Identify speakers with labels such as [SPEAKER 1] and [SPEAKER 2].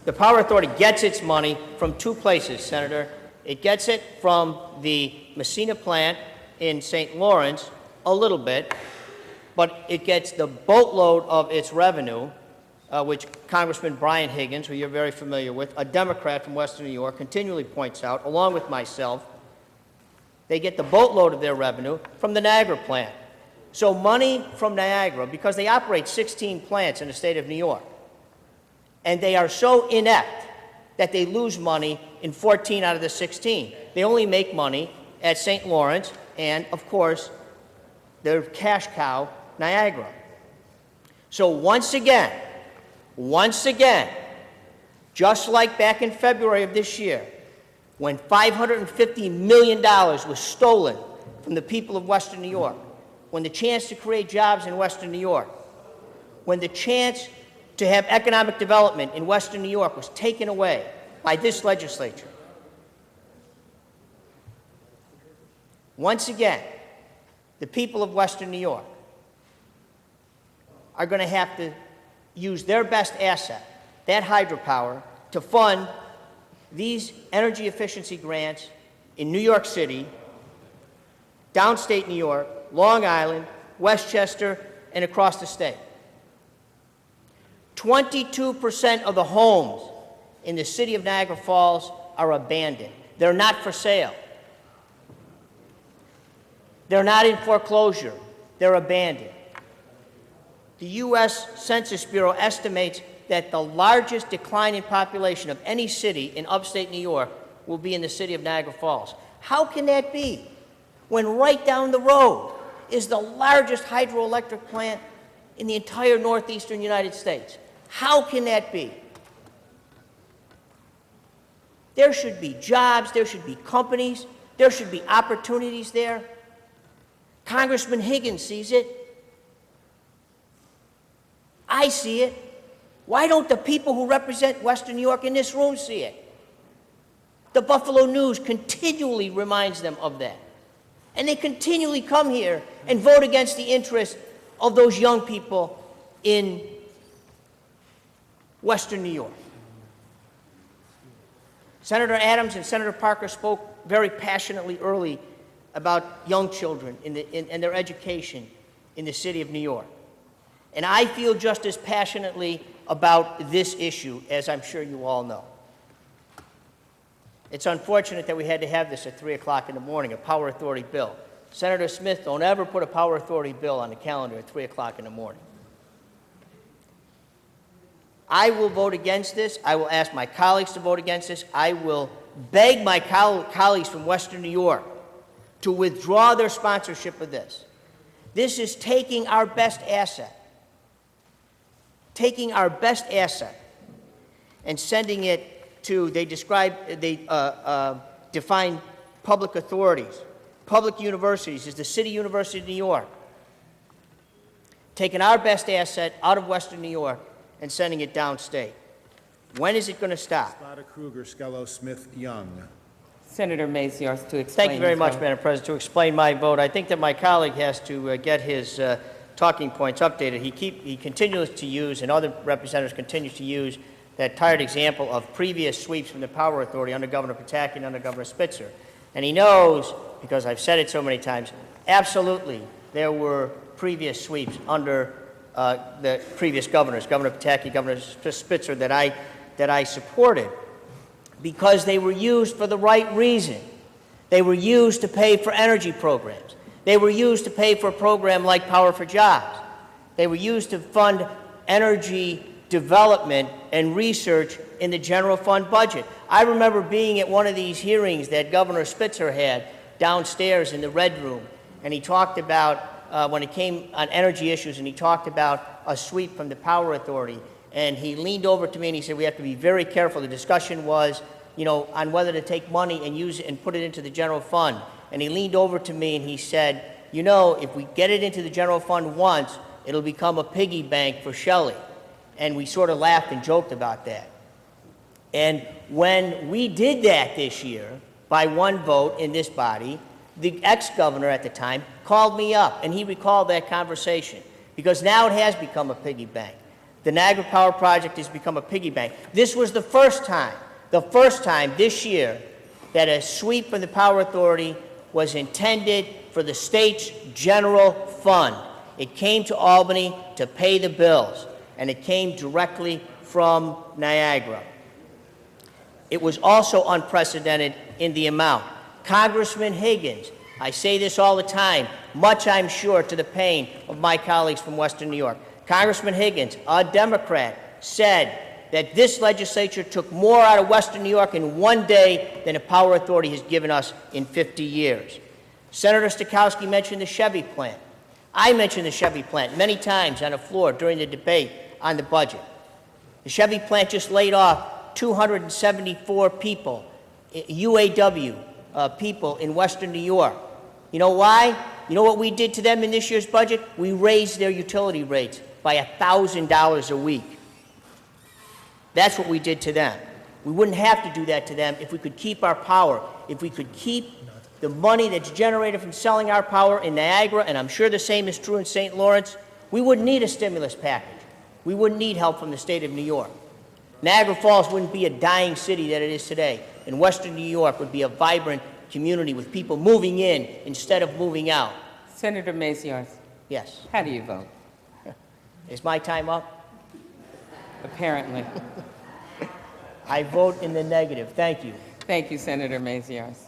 [SPEAKER 1] The Power Authority gets its money from two places, Senator. It gets it from the Messina plant in St. Lawrence, a little bit, but it gets the boatload of its revenue, which Congressman Brian Higgins, who you're very familiar with, a Democrat from Western New York, continually points out, along with myself. They get the boatload of their revenue from the Niagara plant. So money from Niagara, because they operate 16 plants in the state of New York, and they are so inept that they lose money in 14 out of the 16. They only make money at St. Lawrence and, of course, their cash cow, Niagara. So once again, just like back in February of this year, when $550 million was stolen from the people of Western New York, when the chance to create jobs in Western New York, when the chance to have economic development in Western New York was taken away by this legislature. Once again, the people of Western New York are going to have to use their best asset, that hydropower, to fund these energy efficiency grants in New York City, downstate New York, Long Island, Westchester, and across the state. 22% of the homes in the city of Niagara Falls are abandoned. They're not for sale. They're not in foreclosure. They're abandoned. The U.S. Census Bureau estimates that the largest decline in population of any city in upstate New York will be in the city of Niagara Falls. How can that be when right down the road is the largest hydroelectric plant in the entire northeastern United States? How can that be? There should be jobs, there should be companies, there should be opportunities there. Congressman Higgins sees it. I see it. Why don't the people who represent Western New York in this room see it? The Buffalo News continually reminds them of that. And they continually come here and vote against the interests of those young people in Western New York. Senator Adams and Senator Parker spoke very passionately early about young children and their education in the city of New York. And I feel just as passionately about this issue, as I'm sure you all know. It's unfortunate that we had to have this at 3 o'clock in the morning, a Power Authority bill. Senator Smith, don't ever put a Power Authority bill on the calendar at 3 o'clock in the morning. I will vote against this. I will ask my colleagues to vote against this. I will beg my colleagues from Western New York to withdraw their sponsorship of this. This is taking our best asset, and sending it to, they define public authorities, public universities as the City University of New York, taking our best asset out of Western New York and sending it downstate. When is it going to stop?
[SPEAKER 2] Spada, Kruger, Skello, Smith, Young.
[SPEAKER 3] Senator Maziarz to explain.
[SPEAKER 1] Thank you very
[SPEAKER 3] his
[SPEAKER 1] much,
[SPEAKER 3] vote.
[SPEAKER 1] Madam President. To explain my vote, I think that my colleague has to get his talking points updated. He continues to use, and other representatives continue to use, that tired example of previous sweeps from the Power Authority under Governor Pataki and under Governor Spitzer. And he knows, because I've said it so many times, absolutely there were previous sweeps under the previous governors, Governor Pataki, Governor Spitzer, that I supported, because they were used for the right reason. They were used to pay for energy programs. They were used to pay for a program like Power for Jobs. They were used to fund energy development and research in the general fund budget. I remember being at one of these hearings that Governor Spitzer had downstairs in the Red Room, and he talked about, when it came on energy issues, and he talked about a sweep from the Power Authority, and he leaned over to me and he said, we have to be very careful. The discussion was, on whether to take money and use it and put it into the general fund. And he leaned over to me and he said, if we get it into the general fund once, it'll become a piggy bank for Shelley. And we sort of laughed and joked about that. And when we did that this year, by one vote in this body, the ex-governor at the time called me up, and he recalled that conversation, because now it has become a piggy bank. The Niagara Power Project has become a piggy bank. This was the first time this year that a sweep from the Power Authority was intended for the state's general fund. It came to Albany to pay the bills, and it came directly from Niagara. It was also unprecedented in the amount. Congressman Higgins, I say this all the time, much I'm sure to the pain of my colleagues from Western New York. Congressman Higgins, a Democrat, said that this legislature took more out of Western New York in one day than the Power Authority has given us in 50 years. Senator Stachowski mentioned the Chevy plant. I mentioned the Chevy plant many times on the floor during the debate on the budget. The Chevy plant just laid off 274 people, UAW people in Western New York. You know why? You know what we did to them in this year's budget? We raised their utility rates by $1,000 a week. That's what we did to them. We wouldn't have to do that to them if we could keep our power, if we could keep the money that's generated from selling our power in Niagara, and I'm sure the same is true in St. Lawrence. We wouldn't need a stimulus package. We wouldn't need help from the state of New York. Niagara Falls wouldn't be a dying city that it is today, and Western New York would be a vibrant community with people moving in instead of moving out.
[SPEAKER 3] Senator Maziarz,
[SPEAKER 1] Yes.
[SPEAKER 3] how do you vote?
[SPEAKER 1] Is my time up?
[SPEAKER 3] Apparently.
[SPEAKER 1] I vote in the negative. Thank you.
[SPEAKER 3] Thank you, Senator Maziarz.